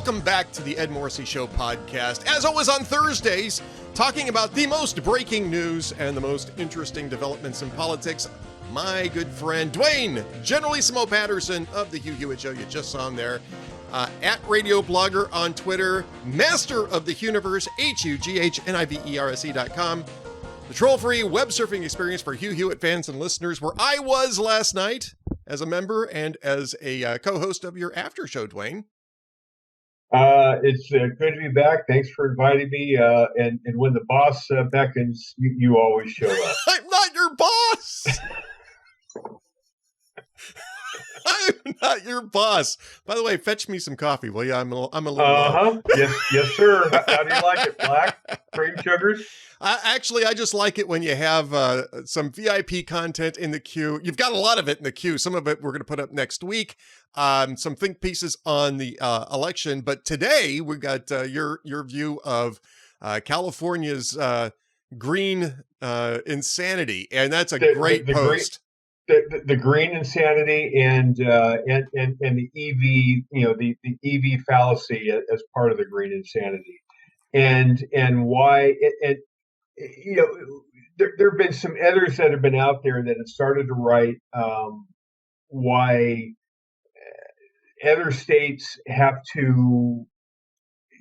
Welcome back to the Ed Morrissey Show podcast. As always on Thursdays, talking about the most breaking news and the most interesting developments in politics. My good friend, Duane Generalissimo Patterson of the Hugh Hewitt Show. You just saw him there. At Radio Blogger on Twitter, master of the Huniverse, HUGHNIVERSE.com. The troll-free web surfing experience for Hugh Hewitt fans and listeners, where I was last night as a member and as a co-host of your after show, Duane. It's good to be back. Thanks for inviting me. And when the boss beckons, you always show up. I'm not your boss. I'm not your boss. By the way, fetch me some coffee, will you? I'm a little. Yes, sir. How do you like it? Black, cream, sugars? Actually, I just like it when you have some VIP content in the queue. You've got a lot of it in the queue. Some of it we're going to put up next week. Some think pieces on the election, but today we got your view of California's green insanity, and that's a great post. The green insanity and the EV, the EV fallacy as part of the green insanity, and why there have been some editors that have been out there that have started to write why other states have to,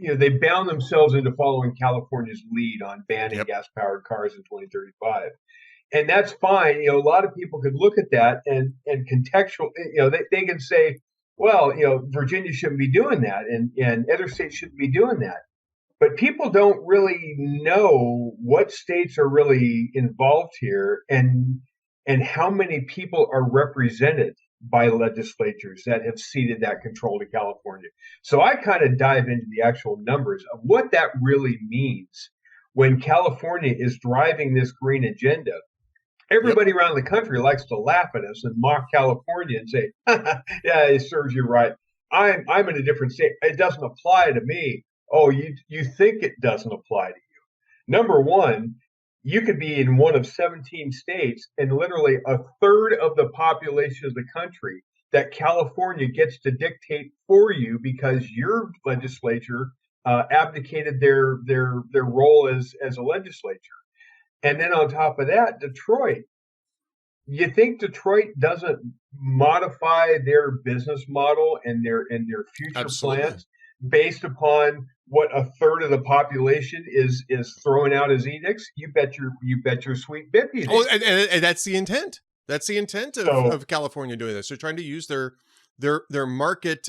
they bound themselves into following California's lead on banning gas-powered cars in 2035. And that's fine. A lot of people could look at that and contextual, they can say, well, Virginia shouldn't be doing that and other states shouldn't be doing that. But people don't really know what states are really involved here and how many people are represented by legislatures that have ceded that control to California. So I kind of dive into the actual numbers of what that really means when California is driving this green agenda. Everybody around the country likes to laugh at us and mock California and say, yeah, it serves you right. I'm in a different state. It doesn't apply to me. Oh, you think it doesn't apply to you. Number one, you could be in one of 17 states and literally a third of the population of the country that California gets to dictate for you because your legislature abdicated their role as a legislature. And then on top of that, Detroit. You think Detroit doesn't modify their business model and their future plans based upon what a third of the population is throwing out as edicts? You bet your sweet bippy. Oh, and that's the intent. That's the intent of California doing this. They're trying to use their market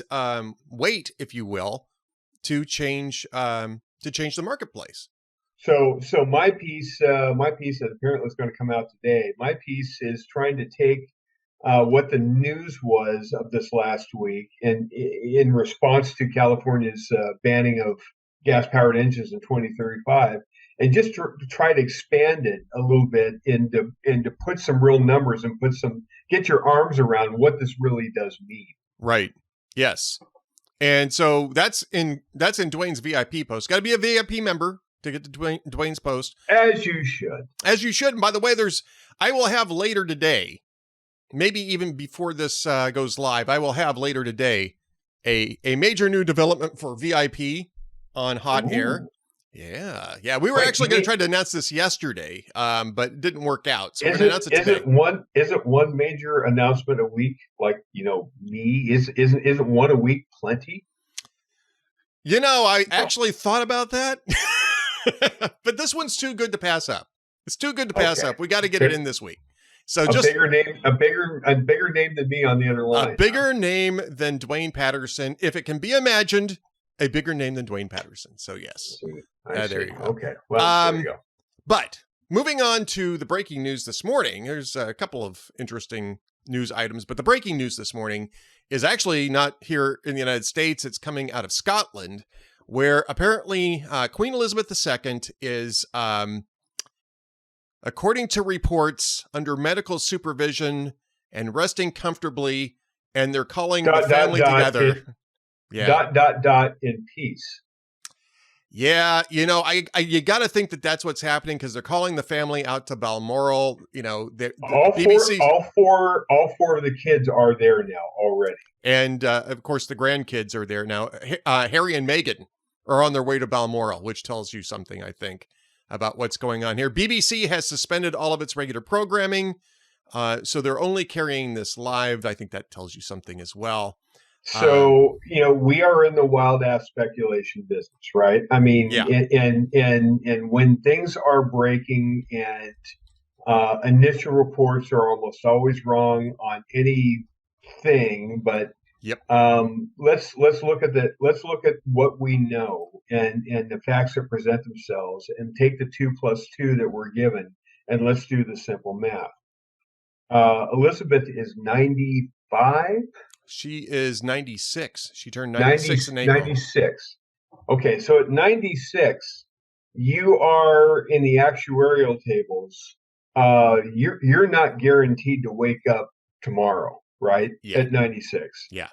weight, if you will, to change the marketplace. So my piece that apparently is going to come out today. My piece is trying to take what the news was of this last week, and in response to California's banning of gas-powered engines in 2035, and just to try to expand it a little bit and to put some real numbers and get your arms around what this really does mean. Right. Yes. And so that's in Duane's VIP post. Got to be a VIP member to get to Duane's post. As you should. And by the way, I will have later today, maybe even before this goes live, I will have later today a major new development for VIP on Hot Air. Yeah. We were actually going to try to announce this yesterday, but it didn't work out. So we're going to announce it today. Is it one major announcement a week? Like, me? Isn't one a week plenty? I actually thought about that. But this one's too good to pass up. It's too good to pass up. We got to get it in this week. So a bigger name than me on the other line. A bigger name than Duane Patterson, if it can be imagined. A bigger name than Duane Patterson. So yes, there you go. Okay, well, there you go. But moving on to the breaking news this morning. There's a couple of interesting news items, but the breaking news this morning is actually not here in the United States. It's coming out of Scotland, where apparently Queen Elizabeth II is, according to reports, under medical supervision and resting comfortably, and they're calling the family together. In peace. Yeah, you got to think that that's what's happening because they're calling the family out to Balmoral. All four of the kids are there now already. And of course, the grandkids are there now. Harry and Meghan are on their way to Balmoral, which tells you something, I think, about what's going on here. BBC has suspended all of its regular programming, so they're only carrying this live. I think that tells you something as well. So, we are in the wild ass speculation business, right? I mean, yeah. and when things are breaking and initial reports are almost always wrong on anything, but yep. Let's look at what we know and the facts that present themselves, and take the 2 + 2 that we're given, and let's do the simple math. Elizabeth is 95. She is 96. She turned 96 in April. 96. Okay, so at 96, you are in the actuarial tables. You're not guaranteed to wake up tomorrow, right? Yeah. At 96. Yeah.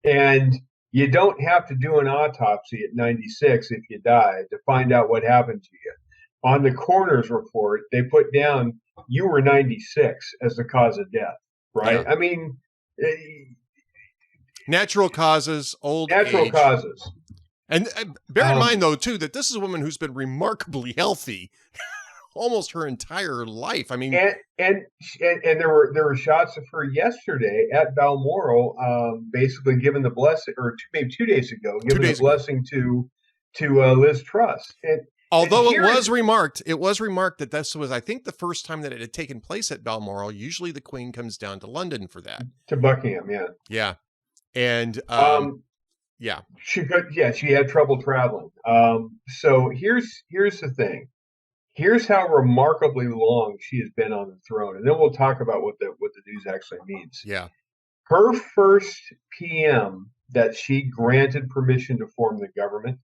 And you don't have to do an autopsy at 96 if you die to find out what happened to you. On the coroner's report, they put down you were 96 as the cause of death, right? Yeah. I mean, natural causes, old natural age. Causes. And bear in mind, though, too, that this is a woman who's been remarkably healthy almost her entire life. I mean, and there were shots of her yesterday at Balmoral, basically giving the blessing, or maybe 2 days ago, giving the blessing to Liz Truss. Although it was remarked that this was, I think, the first time that it had taken place at Balmoral. Usually, the Queen comes down to London for that. To Buckingham, yeah, yeah, and yeah, she had trouble traveling. So here's the thing. Here's how remarkably long she has been on the throne, and then we'll talk about what the news actually means. Yeah, her first PM that she granted permission to form the government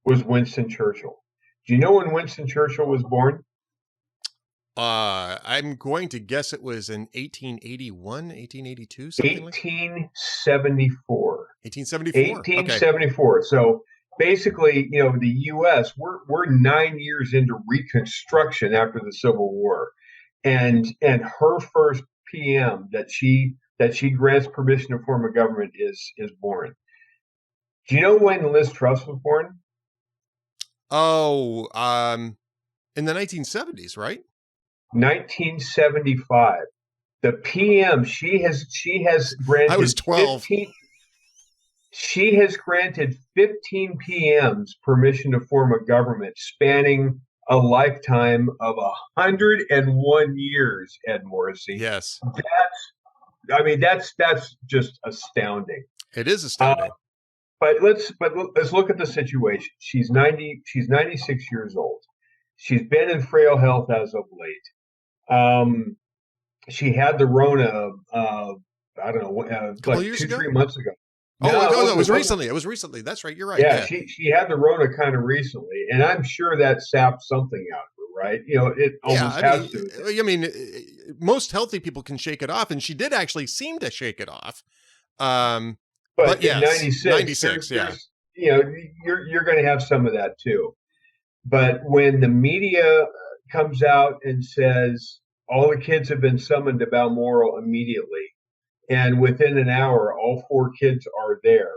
was Winston Churchill. Do you know when Winston Churchill was born? I'm going to guess it was in 1881, 1882, something 1874. 1874. 1874. Okay. So basically, the U.S. we're 9 years into Reconstruction after the Civil War, and her first PM that she grants permission to form a government is born. Do you know when Liz Truss was born? Oh, in the 1970s, right? 1975. The PM she has granted. I was 12. She has granted 15 PMs permission to form a government spanning a lifetime of 101 years, Ed Morrissey. Yes. That's just astounding. It is astounding. But let's look at the situation. She's 96 years old. She's been in frail health as of late. She had the Rona, I don't know, like 2-3 months ago. No, it was recently. It was recently. That's right. You're right. Yeah, she had the Rona kind of recently, and I'm sure that sapped something out of her, right? It almost has to. I mean, most healthy people can shake it off, and she did actually seem to shake it off. But yes, 96, yeah. You're going to have some of that too. But when the media comes out and says all the kids have been summoned to Balmoral immediately, and within an hour, all 4 kids are there,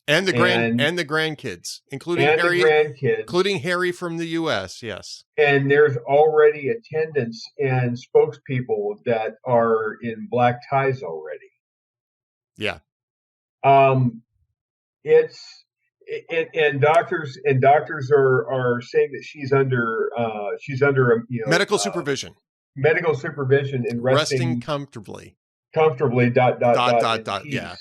and the grandkids, including Harry from the U.S. Yes, and there's already attendants and spokespeople that are in black ties already. Yeah. Doctors are saying that she's under medical supervision. Medical supervision and resting comfortably. Dot. Yeah.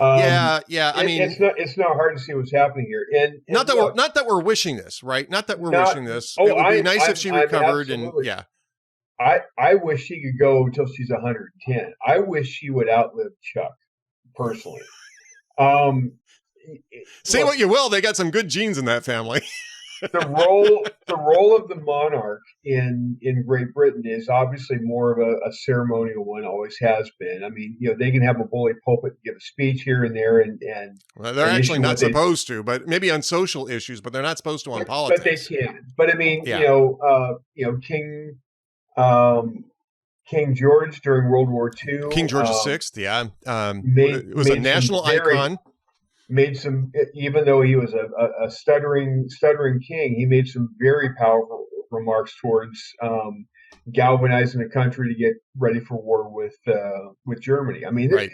Yeah. I mean, it's not hard to see what's happening here, and not that we're wishing this, right? Not that we're wishing this. It would be nice if she recovered, and yeah. I wish she could go until she's 110. I wish she would outlive Chuck, personally. Say what you will, they got some good genes in that family. the role of the monarch in Great Britain is obviously more of a ceremonial one, always has been. I mean, they can have a bully pulpit, give a speech here and there, and well, they're actually not supposed to, but maybe on social issues, but they're not supposed to on politics. But they can. But I mean, King King George during World War II. King George VI, yeah. Made, it was a national icon. Made some, even though he was a stuttering king, he made some very powerful remarks towards galvanizing the country to get ready for war with Germany. I mean, right.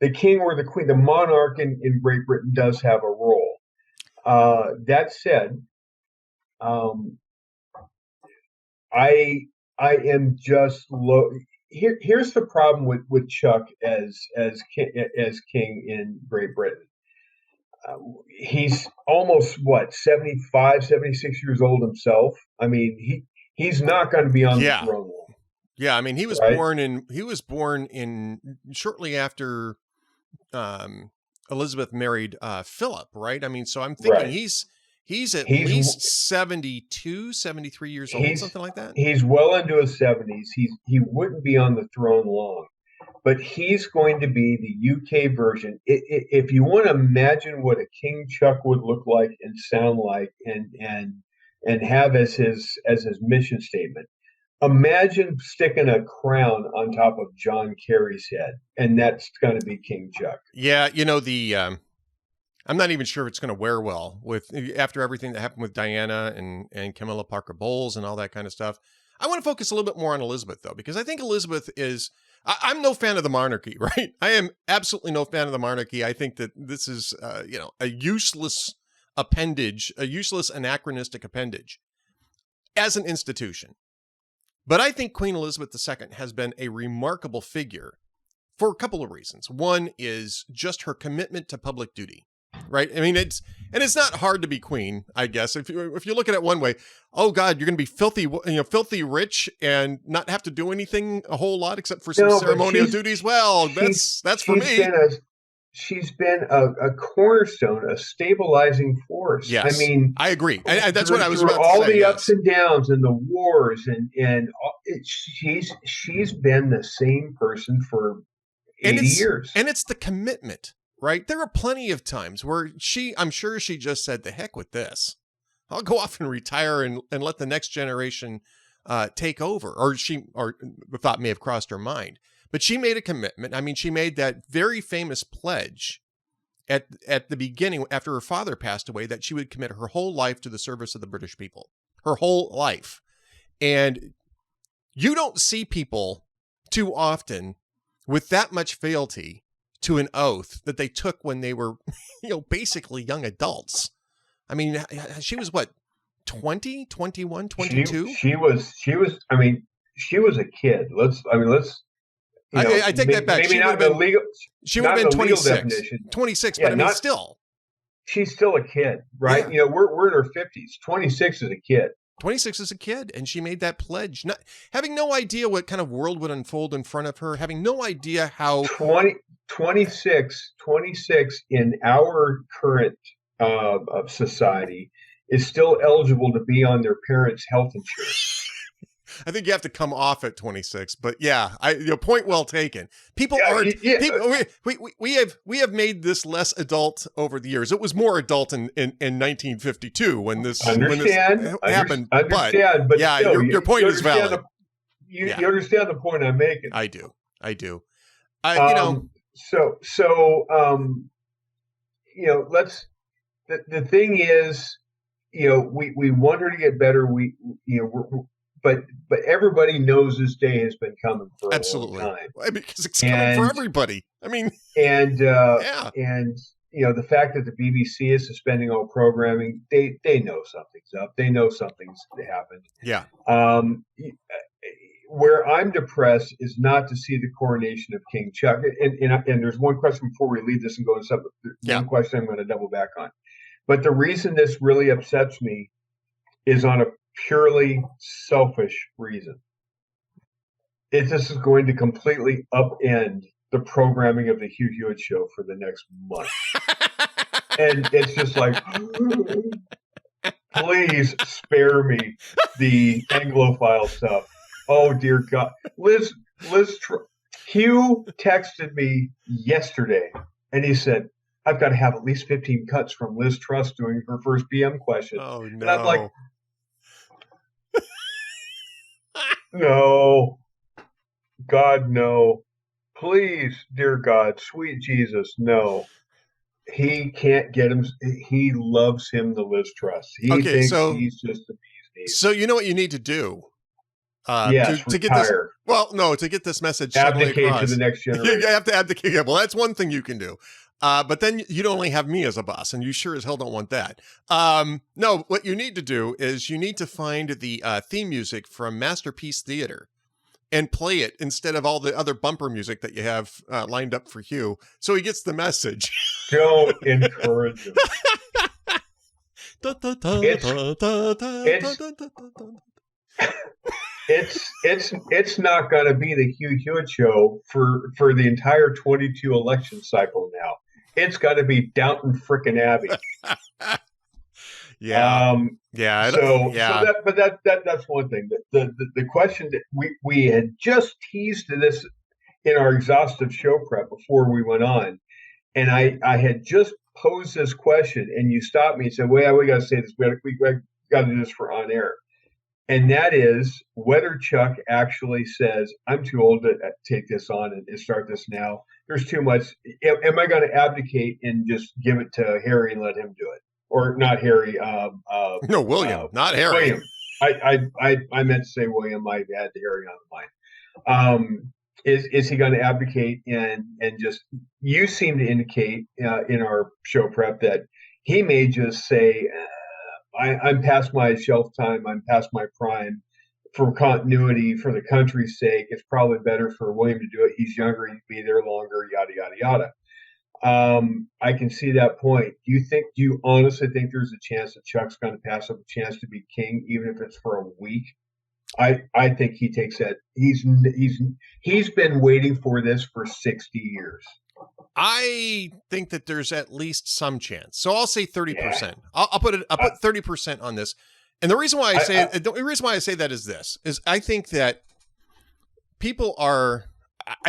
The king or the queen, the monarch in Great Britain does have a role. That said, I am just here's the problem with Chuck as king in Great Britain. He's almost 75, 76 years old himself. I mean, he's not going to be on the throne long. Yeah, I mean, he was born in shortly after Elizabeth married Philip, right? I mean, so I'm thinking he's at least 72, 73 years old, something like that. He's well into his 70s. He wouldn't be on the throne long, but he's going to be the UK version. If you want to imagine what a King Chuck would look like and sound like, and have as his mission statement, imagine sticking a crown on top of John Kerry's head, and that's going to be King Chuck. Yeah, I'm not even sure if it's going to wear well after everything that happened with Diana and Camilla Parker Bowles and all that kind of stuff. I want to focus a little bit more on Elizabeth, though, because I think Elizabeth is... I'm no fan of the monarchy, right? I am absolutely no fan of the monarchy. I think that this is, a useless appendage, a useless anachronistic appendage as an institution. But I think Queen Elizabeth II has been a remarkable figure for a couple of reasons. One is just her commitment to public duty, right? I mean, it's not hard to be queen, I guess. If you look at it one way, oh God, you're going to be filthy rich and not have to do anything a whole lot except for some ceremonial duties. Well, that's for me. She's been a cornerstone, a stabilizing force. Yes, I mean, I agree. That's what I was about to say. All the ups and downs and the wars she's been the same person for 80 years. And it's the commitment, right? There are plenty of times where I'm sure she just said, "The heck with this. I'll go off and retire and let the next generation take over." Or the thought may have crossed her mind. But she made a commitment. I mean, she made that very famous pledge at the beginning after her father passed away that she would commit her whole life to the service of the British people, her whole life. And you don't see people too often with that much fealty to an oath that they took when they were, basically young adults. I mean, she was what, 20, 21, 22? She was a kid. I take that back. Maybe not the legal. She would have been 26. 26, yeah, but I mean, still. She's still a kid, right? Yeah. We're in her 50s. 26 is a kid. 26 is a kid, and she made that pledge, having no idea what kind of world would unfold in front of her, having no idea how... 26 in our current society is still eligible to be on their parents' health insurance. I think you have to come off at 26, but yeah, point well taken. People aren't. Yeah. People, we have made this less adult over the years. It was more adult in 1952 when this happened. But yeah, still, your point is valid. You understand the point I'm making. I do. Let's. The thing is, we want her to get better. But everybody knows this day has been coming for a long time. Because it's coming for everybody. I mean, and the fact that the BBC is suspending all programming, they know something's up. They know something's happened. Yeah. Where I'm depressed is not to see the coronation of King Chuck. And there's one question before we leave this and go to something. One question I'm going to double back on. But the reason this really upsets me is on a purely selfish reason. This is going to completely upend the programming of the Hugh Hewitt show for the next month. And it's just like, please spare me the Anglophile stuff. Oh dear God. Hugh texted me yesterday and he said, I've got to have at least 15 cuts from Liz Truss doing her first PM question. Oh no. And I'm like, no, God, no. Please, dear God, sweet Jesus, no. He can't get him. He loves him the Liz Truss. He Okay, thinks he's just the bee's knees. so you know what you need to do Yes, to get this. retire. Well, no, to get this message suddenly Abdicate to across, the next you generation. have to abdicate. Yeah, well, that's one thing you can do. But then you'd only have me as a boss, and you sure as hell don't want that. No, what you need to do is you need to find the theme music from Masterpiece Theater and play it instead of all the other bumper music that you have lined up for Hugh, so he gets the message. Don't encourage him. It's not going to be the Hugh Hewitt show for the entire 22 election cycle now. It's got to be Downton frickin' Abbey. Yeah. That's one thing. The question that we had just teased this in our exhaustive show prep before we went on, and I had just posed this question, and you stopped me and said, "Well, we got to say this. We got to do this for on air." And that is whether Chuck actually says, "I'm too old to take this on and start this now. There's too much. Am I going to abdicate and just give it to Harry and let him do it?" Or not Harry. No, William, not Harry. William. I meant to say William. I had Harry on the mind. Is he going to abdicate and just? You seem to indicate in our show prep that he may just say, I'm past my shelf time. I'm past my prime. For continuity, for the country's sake, it's probably better for William to do it. He's younger. He can be there longer. Yada yada yada. I can see that point. Do you honestly think there's a chance that Chuck's going to pass up a chance to be king, even if it's for a week? I think he takes that. He's been waiting for this for 60 years. I think that there's at least some chance. So I'll say 30%. Yeah. I'll put 30% on this. And the reason why the reason why I say that is this is I think that people are.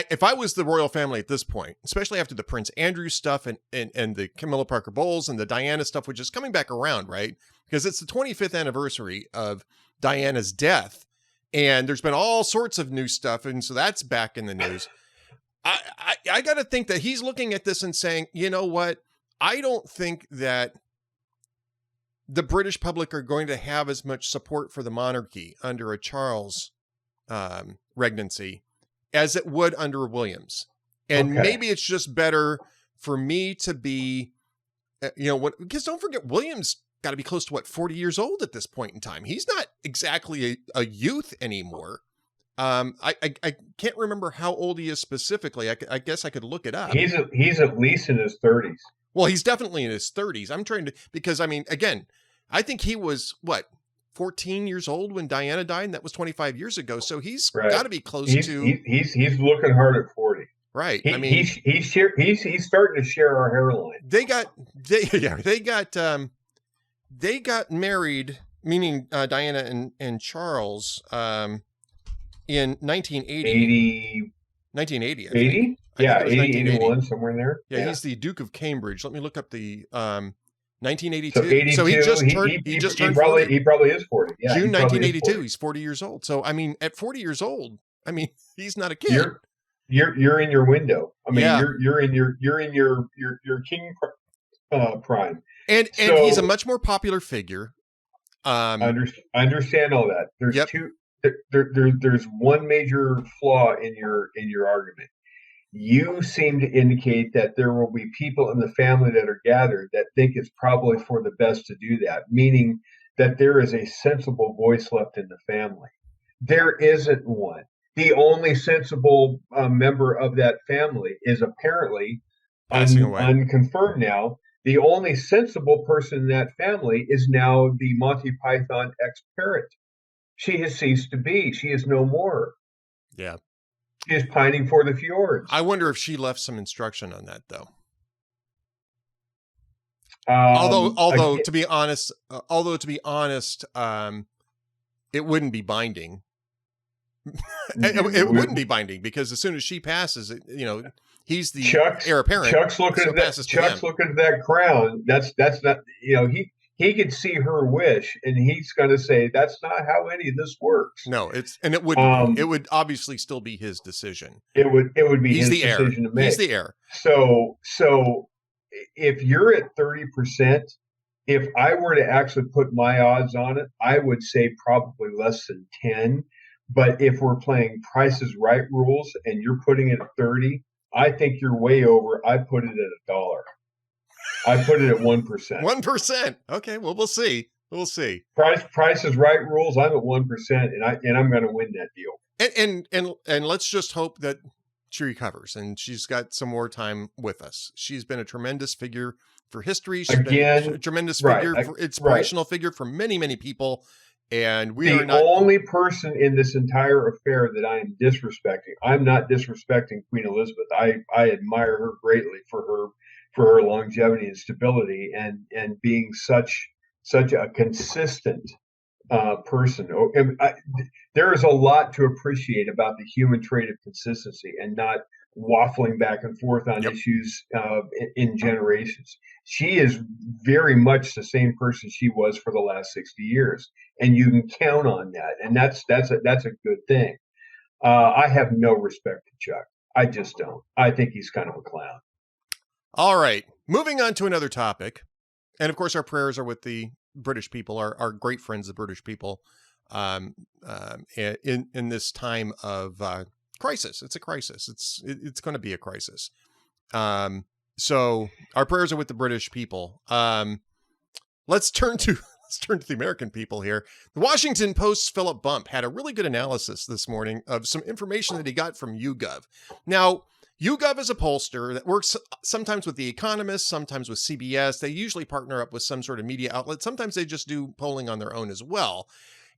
If I was the royal family at this point, especially after the Prince Andrew stuff and the Camilla Parker Bowles and the Diana stuff, which is coming back around, right? Because it's the 25th anniversary of Diana's death. And there's been all sorts of new stuff. And so that's back in the news. I got to think that he's looking at this and saying, you know what? I don't think that the British public are going to have as much support for the monarchy under a Charles regnancy as it would under William's. And maybe it's just better for me to be, because don't forget, William's got to be close to 40 years old at this point in time. He's not exactly a youth anymore. I can't remember how old he is specifically. I guess I could look it up. He's at least in his 30s. Well, he's definitely in his 30s. I'm trying to, because I mean, again, I think he was 14 years old when Diana died, and that was 25 years ago. So he's got to be close to. He's looking hard at 40. Right. He's starting to share our hairline. They got married, meaning Diana and Charles, in 1980. 1980. 80? Yeah, 80, 81, somewhere in there. Yeah, he's the Duke of Cambridge. Let me look up the 1982. So he just turned 40. He probably is 40. Yeah, June 1982. He's 40 years old. So I mean, at 40 years old, I mean, he's not a kid. You're in your window. I mean, you're in your king prime. And he's a much more popular figure. Understand all that. There's one major flaw in your argument. You seem to indicate that there will be people in the family that are gathered that think it's probably for the best to do that, meaning that there is a sensible voice left in the family. There isn't one. The only sensible member of that family is apparently unconfirmed now. The only sensible person in that family is now the Monty Python ex-parrot. She has ceased to be. She is no more. Yeah. She is pining for the fjords. I wonder if she left some instruction on that, though. Although to be honest, it wouldn't be binding. It wouldn't be binding because as soon as she passes, he's the heir apparent. Chuck's looking at that crown. That's not. he could see her wish, and he's going to say that's not how any of this works. No, and it wouldn't be. It would obviously still be his decision. It would be He's his the heir. decision to make. He's the heir. So if you're at 30%, if I were to actually put my odds on it, I would say probably less than 10. But if we're playing Price is Right rules and you're putting it at 30, I think you're way over. I put it at $1. I put it at 1%. 1%. Okay, well, we'll see. We'll see. Price is Right rules. I'm at 1%, and I'm going to win that deal. And let's just hope that she recovers and she's got some more time with us. She's been a tremendous figure for history. She's been a tremendous figure, inspirational figure for many, many people. And we are not the only person in this entire affair that I am disrespecting. I'm not disrespecting Queen Elizabeth. I admire her greatly for her longevity and stability and being such a consistent person. There is a lot to appreciate about the human trait of consistency and not waffling back and forth on issues in generations. She is very much the same person she was for the last 60 years, and you can count on that. And that's a good thing. I have no respect for Chuck. I just don't. I think he's kind of a clown. All right, moving on to another topic, and of course our prayers are with the British people, our great friends, the British people, in this time of crisis. It's a crisis. It's going to be a crisis. So our prayers are with the British people. Let's turn to the American people here. The Washington Post's Philip Bump had a really good analysis this morning of some information that he got from YouGov. Now, YouGov is a pollster that works sometimes with The Economist, sometimes with CBS. They usually partner up with some sort of media outlet. Sometimes they just do polling on their own as well.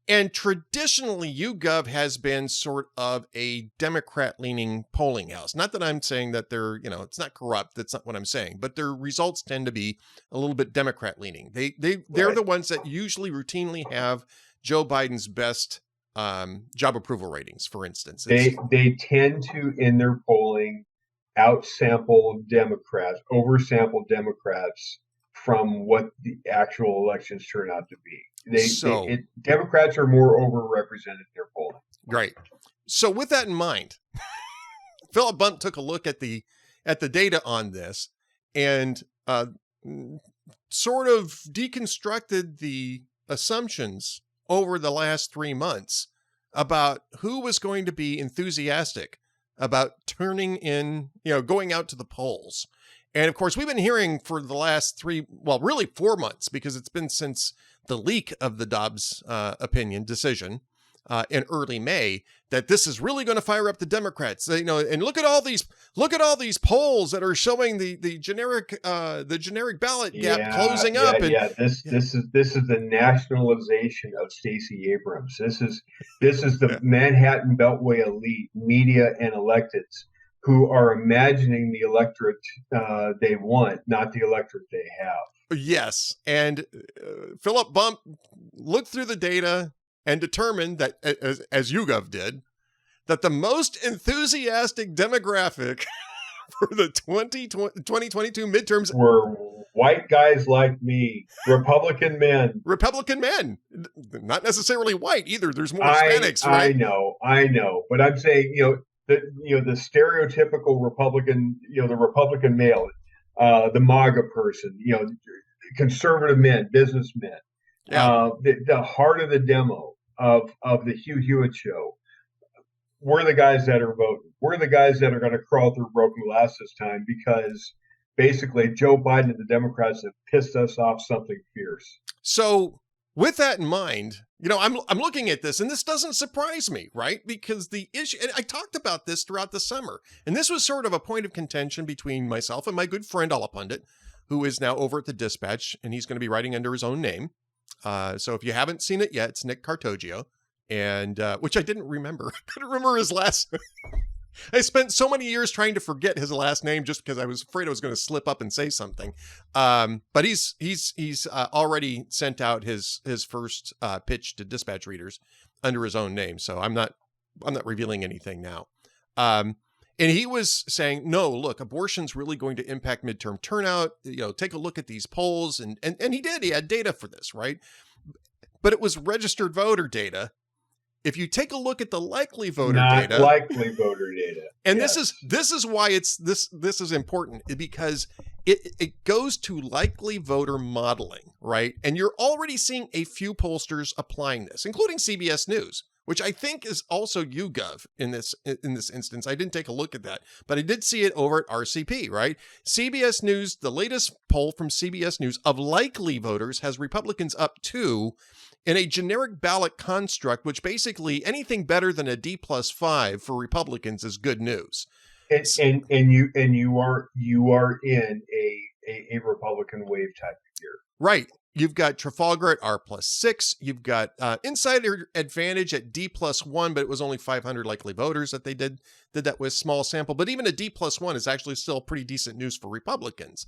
And traditionally, YouGov has been sort of a Democrat-leaning polling house. Not that I'm saying that they're, it's not corrupt. That's not what I'm saying. But their results tend to be a little bit Democrat-leaning. They're the ones that usually routinely have Joe Biden's best job approval ratings, for instance. They tend to, in their polling, outsample Democrats, oversample Democrats from what the actual elections turn out to be. Democrats are more overrepresented in their polling. Right. So with that in mind, Philip Bump took a look at the data on this and sort of deconstructed the assumptions over the last 3 months about who was going to be enthusiastic about going out to the polls. And of course, we've been hearing for the last 4 months, because it's been since the leak of the Dobbs opinion decision in early May, that this is really going to fire up the Democrats. And look at all these polls that are showing the generic ballot gap closing up. This is the nationalization of Stacey Abrams. This is the Manhattan Beltway elite, media and electeds, who are imagining the electorate they want, not the electorate they have. Yes. And Philip Bump looked through the data and determined that, as YouGov did, that the most enthusiastic demographic for the 2022 midterms were white guys like me, Republican men. Republican men. Not necessarily white either. There's more Hispanics, right? I know. But I'm saying, the stereotypical Republican, the Republican male, the MAGA person, conservative men, businessmen. Yeah. The heart of the demo of the Hugh Hewitt show, we're the guys that are voting. We're the guys that are going to crawl through broken glass this time, because basically Joe Biden and the Democrats have pissed us off something fierce. So with that in mind, I'm looking at this, and this doesn't surprise me, right? Because the issue, and I talked about this throughout the summer, and this was sort of a point of contention between myself and my good friend Alapundit, who is now over at the Dispatch, and he's going to be writing under his own name. So if you haven't seen it yet, it's Nick Cartogio, and which I didn't remember. I couldn't remember his last name. I spent so many years trying to forget his last name just because I was afraid I was going to slip up and say something. But he's already sent out his first pitch to Dispatch readers under his own name, so I'm not revealing anything now. And he was saying, no, look, abortion's really going to impact midterm turnout. Take a look at these polls. And he did. He had data for this, right? But it was registered voter data. If you take a look at the likely voter data, likely voter data, and yes. this is why this is important, because it goes to likely voter modeling, right? And you're already seeing a few pollsters applying this, including CBS News, which I think is also YouGov in this instance. I didn't take a look at that, but I did see it over at RCP, right? CBS News, the latest poll from CBS News of likely voters has Republicans up 2 in a generic ballot construct, which basically anything better than a D+5 for Republicans is good news. And you are in a Republican wave type of year, right? You've got Trafalgar at R+6. You've got insider advantage at D+1, but it was only 500 likely voters that they did that with small sample. But even a D+1 is actually still pretty decent news for Republicans.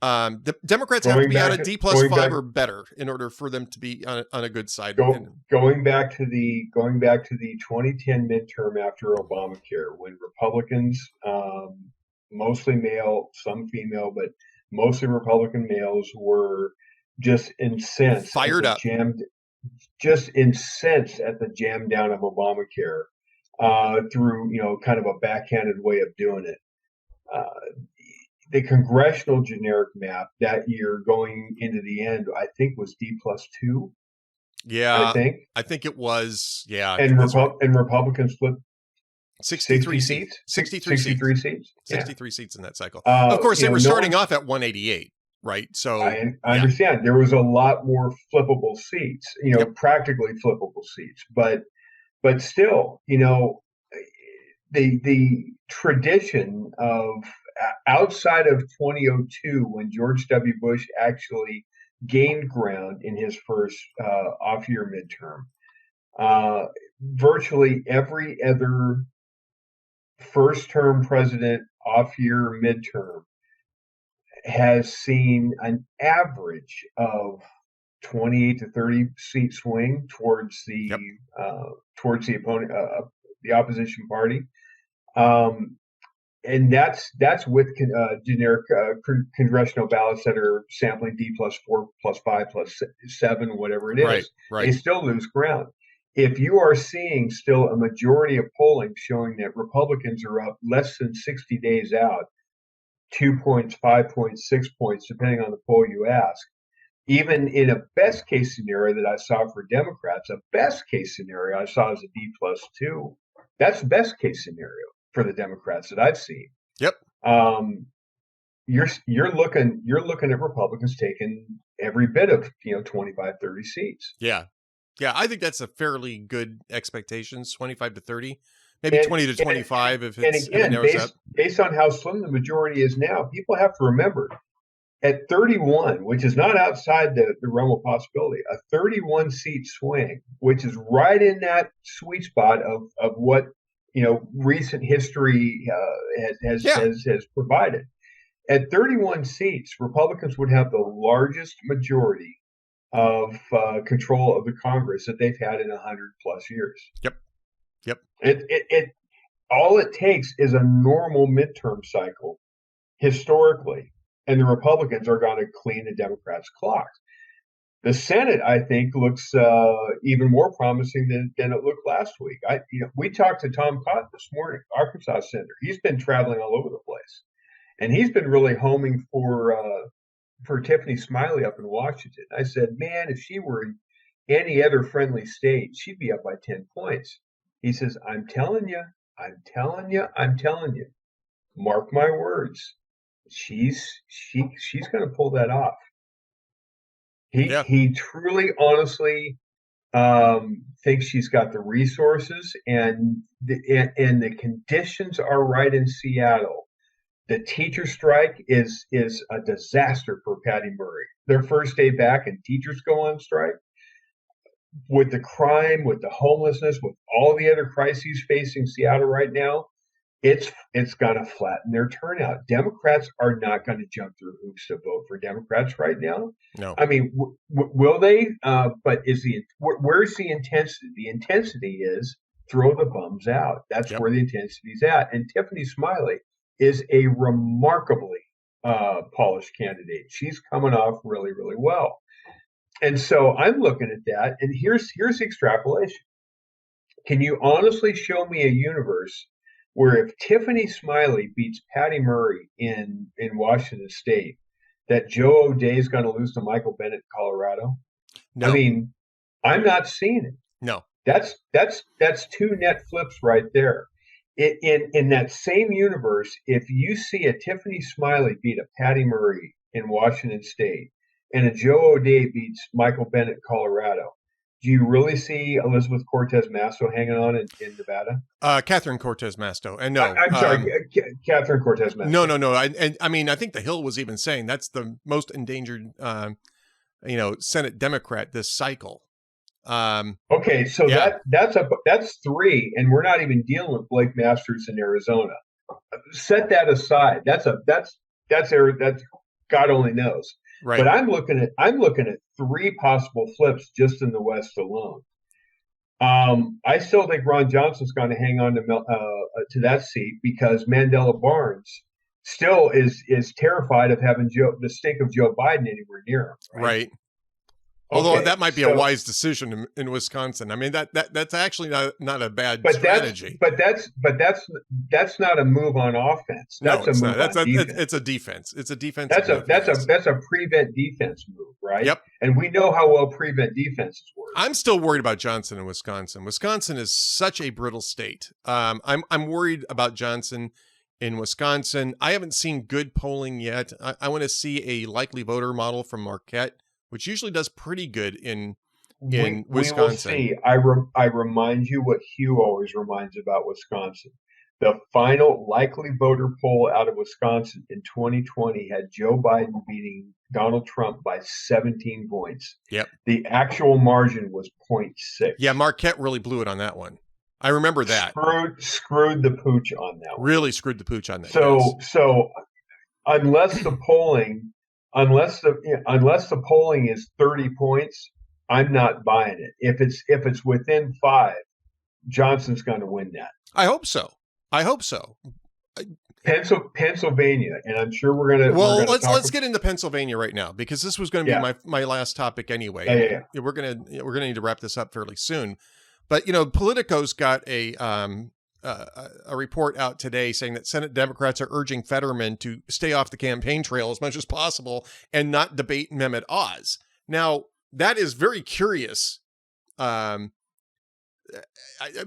The Democrats have to be at a D+5 or better in order for them to be on a good side. Going back to the 2010 midterm after Obamacare, when Republicans, mostly male, some female, but mostly Republican males, were just incensed, fired up, just incensed at the jam down of Obamacare through kind of a backhanded way of doing it. The congressional generic map that year going into the end, I think, was D+2. Yeah, I think it was. Yeah, and Republicans flipped 63 seats. 63 seats. 63 seats in that cycle. Of course, they were starting off at 188, right? So I understand there was a lot more flippable seats, practically flippable seats, but still, the tradition of outside of 2002, when George W. Bush actually gained ground in his first off-year midterm, virtually every other first-term president off-year midterm has seen an average of 28 to 30 seat swing towards the opponent, the opposition party. And that's with generic congressional ballots that are sampling D+4, +5, +7, whatever it is. Right. They still lose ground. If you are seeing still a majority of polling showing that Republicans are up less than 60 days out, 2 points, 5 points, 6 points, depending on the poll you ask, even in a best case scenario that I saw for Democrats, a best case scenario I saw as a D+2. That's the best case scenario for the Democrats that I've seen. Yep. You're looking at Republicans taking every bit of 25, 30 seats. Yeah. I think that's a fairly good expectations, 25 to 30, maybe 20 to 25 if it narrows up. Based on how slim the majority is now, people have to remember at 31, which is not outside the realm of possibility, a 31 seat swing, which is right in that sweet spot of what recent history has provided. At 31 seats, Republicans would have the largest majority of control of the Congress that they've had in 100+ years. Yep. It all it takes is a normal midterm cycle historically, and the Republicans are going to clean the Democrats' clocks. The Senate, I think, looks even more promising than it looked last week. We talked to Tom Cotton this morning, Arkansas senator. He's been traveling all over the place, and he's been really homing for Tiffany Smiley up in Washington. I said, man, if she were in any other friendly state, she'd be up by 10 points. He says, I'm telling you. Mark my words. She's going to pull that off. He truly, honestly thinks she's got the resources, and the conditions are right in Seattle. The teacher strike is a disaster for Patty Murray. Their first day back, and teachers go on strike. With the crime, with the homelessness, with all the other crises facing Seattle right now, it's going to flatten their turnout. Democrats are not going to jump through hoops to vote for Democrats right now. No. I mean, will they? But where's the intensity? The intensity is throw the bums out. That's Yep. where the intensity's at. And Tiffany Smiley is a remarkably polished candidate. She's coming off really, really well. And so I'm looking at that, and here's the extrapolation. Can you honestly show me a universe where if Tiffany Smiley beats Patty Murray in Washington State, that Joe O'Dea is going to lose to Michael Bennett in Colorado? No. I mean, I'm not seeing it. No. That's two net flips right there. In that same universe, if you see a Tiffany Smiley beat a Patty Murray in Washington State and a Joe O'Dea beats Michael Bennett in Colorado, do you really see Elizabeth Cortez Masto hanging on in Nevada? Catherine Cortez Masto. And no. I'm sorry, Catherine Cortez Masto. No. I mean, I think the Hill was even saying that's the most endangered, Senate Democrat this cycle. Okay, so that's three, and we're not even dealing with Blake Masters in Arizona. Set that aside. That's God only knows. Right. But I'm looking at three possible flips just in the West alone. I still think Ron Johnson's going to hang on to that seat because Mandela Barnes still is terrified of having the stink of Joe Biden anywhere near him. Right. Although that might be a wise decision in Wisconsin. I mean, that's actually not a bad strategy. But that's not a move on offense. That's a move on defense. It's a defense. It's a defense. That's a prevent defense move, right? Yep. And we know how well prevent defenses work. I'm still worried about Johnson in Wisconsin. Wisconsin is such a brittle state. I'm worried about Johnson in Wisconsin. I haven't seen good polling yet. I want to see a likely voter model from Marquette, which usually does pretty good in Wisconsin. We will see. I remind you what Hugh always reminds about Wisconsin. The final likely voter poll out of Wisconsin in 2020 had Joe Biden beating Donald Trump by 17 points. Yep. The actual margin was 0.6. Yeah, Marquette really blew it on that one. I remember that. Screwed the pooch on that one. Really screwed the pooch on that. So unless the polling is 30 points, I'm not buying it. If it's within 5, Johnson's going to win that. I hope so. Pennsylvania, and I'm sure we're going to. Well, let's get into Pennsylvania right now because this was going to be my last topic anyway. Yeah. We're gonna need to wrap this up fairly soon, but Politico's got a report out today saying that Senate Democrats are urging Fetterman to stay off the campaign trail as much as possible and not debate Mehmet Oz. Now, that is very curious.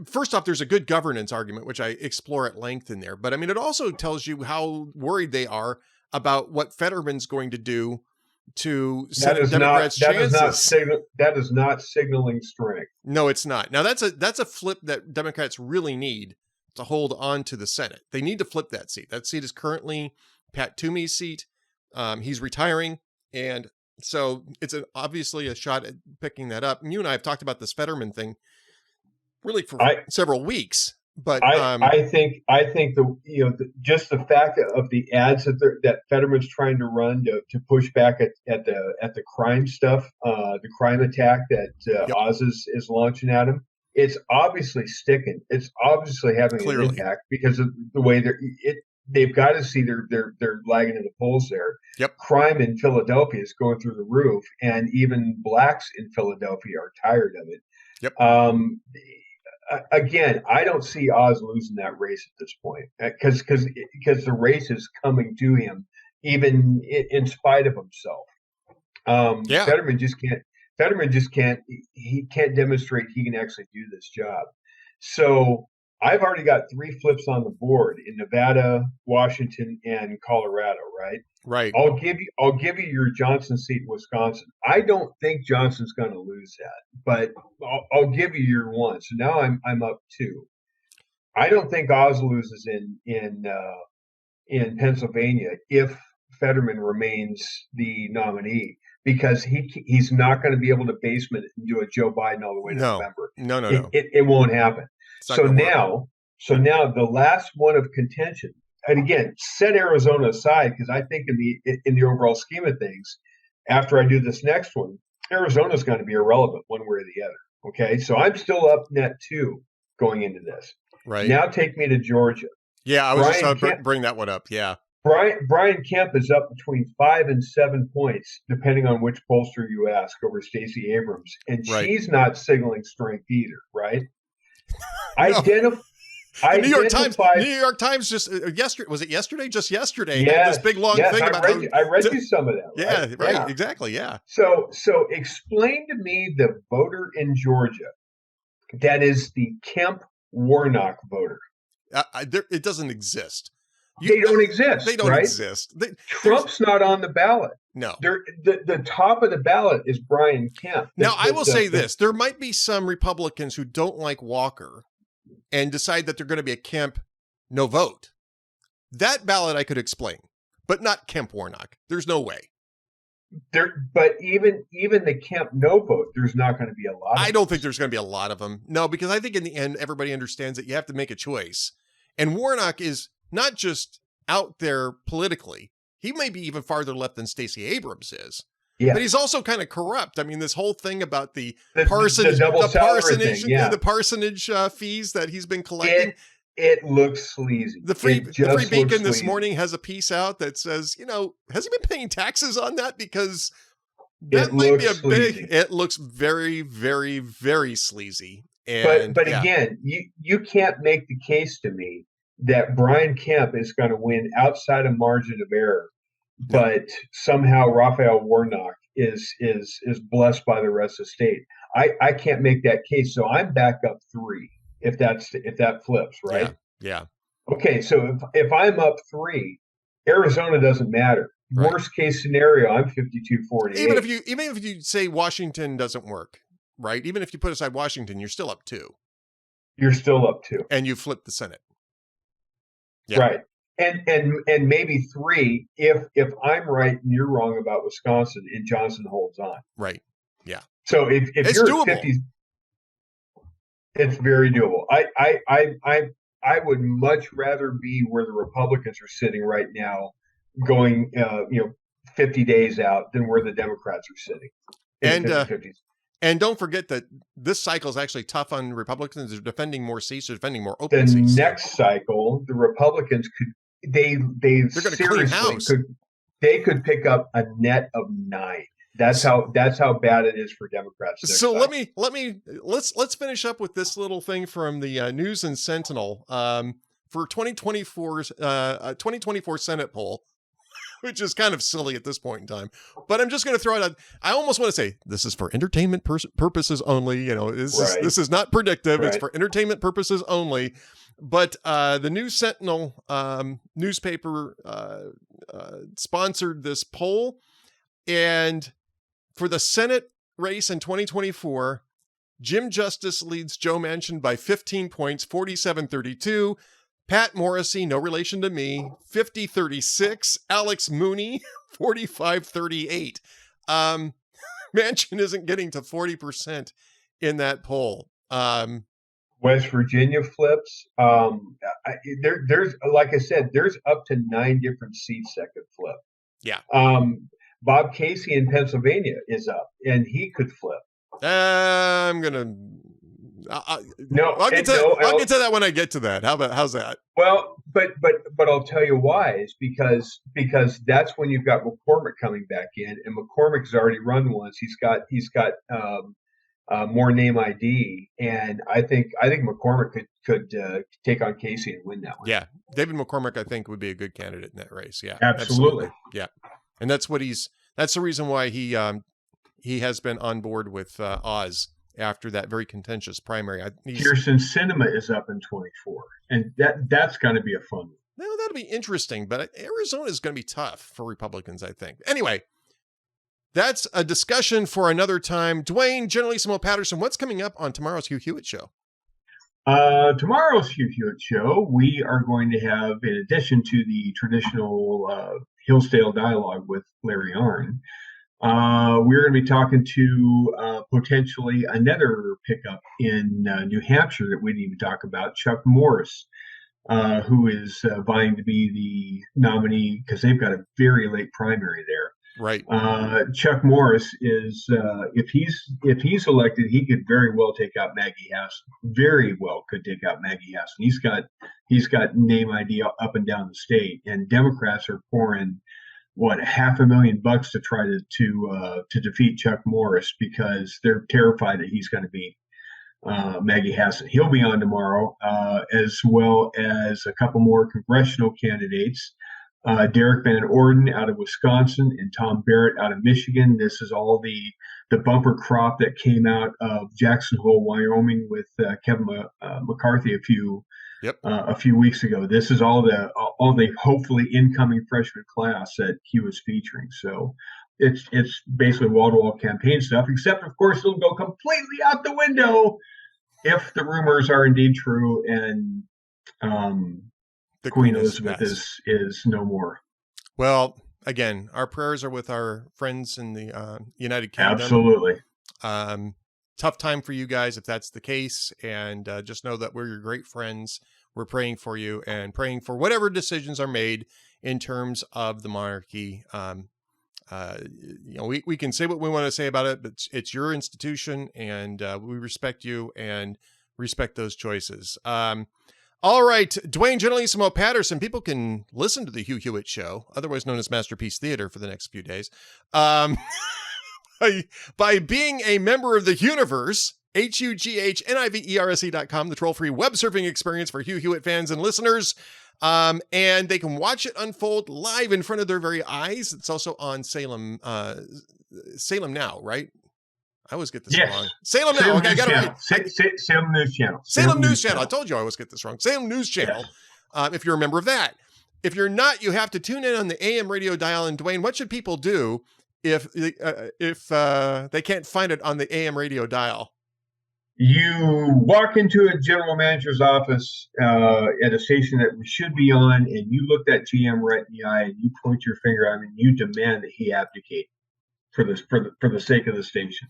First off, there's a good governance argument, which I explore at length in there. But I mean, it also tells you how worried they are about what Fetterman's going to do to Senate Democrats' chances. That is not signaling strength. No, it's not. Now, that's a flip that Democrats really need to hold on to the Senate. They need to flip that seat. That seat is currently Pat Toomey's seat. He's retiring. And so it's obviously a shot at picking that up. And you and I have talked about this Fetterman thing really for several weeks. But I think just the fact of the ads that Fetterman's trying to run to push back at the crime stuff, the crime attack that Oz is launching at him. It's obviously sticking. It's obviously having an impact because of the way they've got to see they're lagging in the polls there. Yep. Crime in Philadelphia is going through the roof, and even blacks in Philadelphia are tired of it. Yep. Again, I don't see Oz losing that race at this point because the race is coming to him, even in spite of himself. Fetterman just can't. He can't demonstrate he can actually do this job. So I've already got 3 flips on the board in Nevada, Washington, and Colorado. Right. I'll give you your Johnson seat in Wisconsin. I don't think Johnson's going to lose that, but I'll give you your one. So now I'm up 2. I don't think Oz loses in Pennsylvania if Fetterman remains the nominee because he's not going to be able to basement it and do a Joe Biden all the way to November. No. It won't happen. So now the last one of contention. And again, set Arizona aside because I think in the overall scheme of things, after I do this next one, Arizona's going to be irrelevant one way or the other. Okay, so I'm still up net 2 going into this. Right. Now take me to Georgia. Yeah, I was just going to bring that one up. Yeah. Brian Kemp is up between 5 and 7 points, depending on which pollster you ask, over Stacey Abrams. And she's not signaling strength either, right? No. The New York Times just yesterday, was it yesterday? Just yesterday, had this big long thing about I read you some of that. Right? Yeah, right, yeah. Exactly, yeah. So explain to me the voter in Georgia that is the Kemp Warnock voter. It doesn't exist. They don't exist. They don't exist. Trump's not on the ballot. No. The top of the ballot is Brian Kemp. Now, I will say this. There might be some Republicans who don't like Walker and decide that they're going to be a Kemp no vote. That ballot I could explain, but not Kemp Warnock. There's no way. But even the Kemp no vote, there's not going to be a lot of I don't think there's going to be a lot of them. No, because I think in the end, everybody understands that you have to make a choice. And Warnock is not just out there politically. He may be even farther left than Stacey Abrams is. Yeah. But he's also kind of corrupt. I mean, this whole thing about the parsonage fees that he's been collecting. It looks sleazy. The Free Beacon this morning has a piece out that says, has he been paying taxes on that? Because that might be it looks very, very, very sleazy. And, but again, you can't make the case to me that Brian Kemp is going to win outside a margin of error, but somehow Raphael Warnock is blessed by the rest of the state. I can't make that case, so I'm back up 3 if that flips, right? Yeah. Okay, so if I'm up 3, Arizona doesn't matter. Right. Worst case scenario, I'm 52-48. Even if you say Washington doesn't work, right? Even if you put aside Washington, you're still up 2. You're still up 2, and you flip the Senate. Yeah. Right. And maybe 3 if I'm right and you're wrong about Wisconsin and Johnson holds on. Right. Yeah. So if it's you're doable. At 50, it's very doable. I would much rather be where the Republicans are sitting right now, going 50 days out, than where the Democrats are sitting. And don't forget that this cycle is actually tough on Republicans. They're defending more seats. They're defending more open seats. The next cycle, the Republicans they're going to clean house. They could pick up a net of 9. That's how bad it is for Democrats. So let's finish up with this little thing from the News and Sentinel for 2024's 2024 Senate poll, which is kind of silly at this point in time. But I'm just going to throw it out. I almost want to say this is for entertainment purposes only. This is not predictive. Right. It's for entertainment purposes only. But the News Sentinel newspaper sponsored this poll. And for the Senate race in 2024, Jim Justice leads Joe Manchin by 15 points, 47-32. Pat Morrissey, no relation to me, 50-36. Alex Mooney, 45-38. Manchin isn't getting to 40% in that poll. West Virginia flips. There's like I said, there's up to 9 different seats that could flip. Yeah. Bob Casey in Pennsylvania is up, and he could flip. I'm gonna. I'll get to that when I get to that. How's that? Well, but I'll tell you why. Is because that's when you've got McCormick coming back in, and McCormick's already run once. He's got more name ID, and I think McCormick could take on Casey and win that one. Yeah, David McCormick, I think, would be a good candidate in that race. Yeah, absolutely. Yeah, and that's the reason why he has been on board with Oz after that very contentious primary. Kirsten Sinema is up in 24, and that's going to be a fun one. No, that'll be interesting, but Arizona is going to be tough for Republicans, I think. Anyway, that's a discussion for another time. Duane, Generalissimo Patterson, what's coming up on tomorrow's Hugh Hewitt Show? Tomorrow's Hugh Hewitt Show, we are going to have, in addition to the traditional Hillsdale dialogue with Larry Arnn, we're going to be talking to potentially another pickup in New Hampshire that we didn't even talk about, Chuck Morris, who is vying to be the nominee because they've got a very late primary there. Right. Chuck Morris is if he's elected, he could very well take out Maggie Hassan. Very well could take out Maggie Hassan. He's got name ID up and down the state, and Democrats are pouring what $500,000 to try to defeat Chuck Morris because they're terrified that he's going to beat Maggie Hassan. He'll be on tomorrow, as well as a couple more congressional candidates. Derek Van Orden out of Wisconsin and Tom Barrett out of Michigan. This is all the bumper crop that came out of Jackson Hole, Wyoming, with Kevin McCarthy a few weeks ago. This is all the hopefully incoming freshman class that he was featuring. So it's basically wall-to-wall campaign stuff, except of course it'll go completely out the window if the rumors are indeed true and the Queen Elizabeth is no more. Well, again, our prayers are with our friends in the United Kingdom. Absolutely. Tough time for you guys if that's the case, and just know that we're your great friends. We're praying for you and praying for whatever decisions are made in terms of the monarchy. We can say what we want to say about it, but it's your institution, and we respect you and respect those choices. All right, Duane Generalissimo Patterson. People can listen to the Hugh Hewitt Show, otherwise known as Masterpiece Theater, for the next few days, by being a member of the Universe, HUGHNIVERSE.com, the troll-free web surfing experience for Hugh Hewitt fans and listeners. And they can watch it unfold live in front of their very eyes. It's also on Salem Now, right? I always get this wrong. Salem Now. Okay, I got it right. Salem News Channel. Salem News Channel. I told you I always get this wrong. Salem News Channel. Yes. If you're a member of that. If you're not, you have to tune in on the AM radio dial. And Duane, what should people do if they can't find it on the AM radio dial? You walk into a general manager's office at a station that we should be on, and you look that GM right in the eye, and you point your finger at him, and you demand that he abdicate for the sake of the station.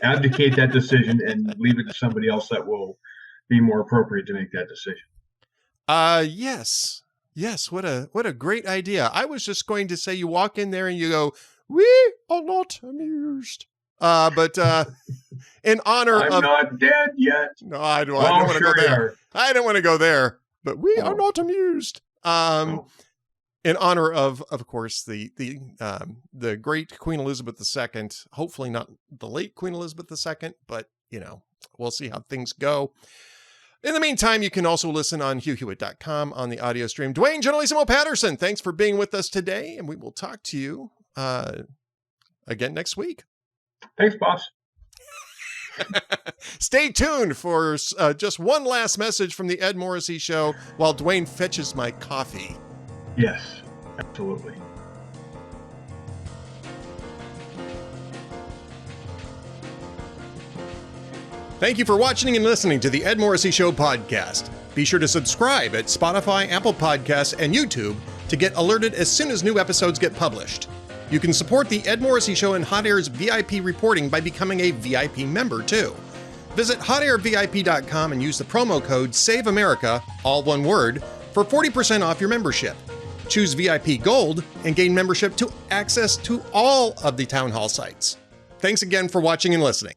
Abdicate that decision and leave it to somebody else that will be more appropriate to make that decision. Yes. What a great idea. I was just going to say you walk in there and you go, "We are not amused." But in honor I'm not dead yet. No, I don't want to go there. I don't want to go there. But we are not amused. In honor of course, the great Queen Elizabeth II. Hopefully not the late Queen Elizabeth II, but we'll see how things go. In the meantime, you can also listen on HughHewitt.com on the audio stream. Duane Generalissimo Patterson, thanks for being with us today, and we will talk to you again next week. Thanks, boss. Stay tuned for just one last message from the Ed Morrissey Show while Duane fetches my coffee. Yes, absolutely. Thank you for watching and listening to the Ed Morrissey Show podcast. Be sure to subscribe at Spotify, Apple Podcasts, and YouTube to get alerted as soon as new episodes get published. You can support the Ed Morrissey Show and Hot Air's VIP reporting by becoming a VIP member, too. Visit hotairvip.com and use the promo code SAVEAmerica, all one word, for 40% off your membership. Choose VIP Gold and gain membership to access to all of the Town Hall sites. Thanks again for watching and listening.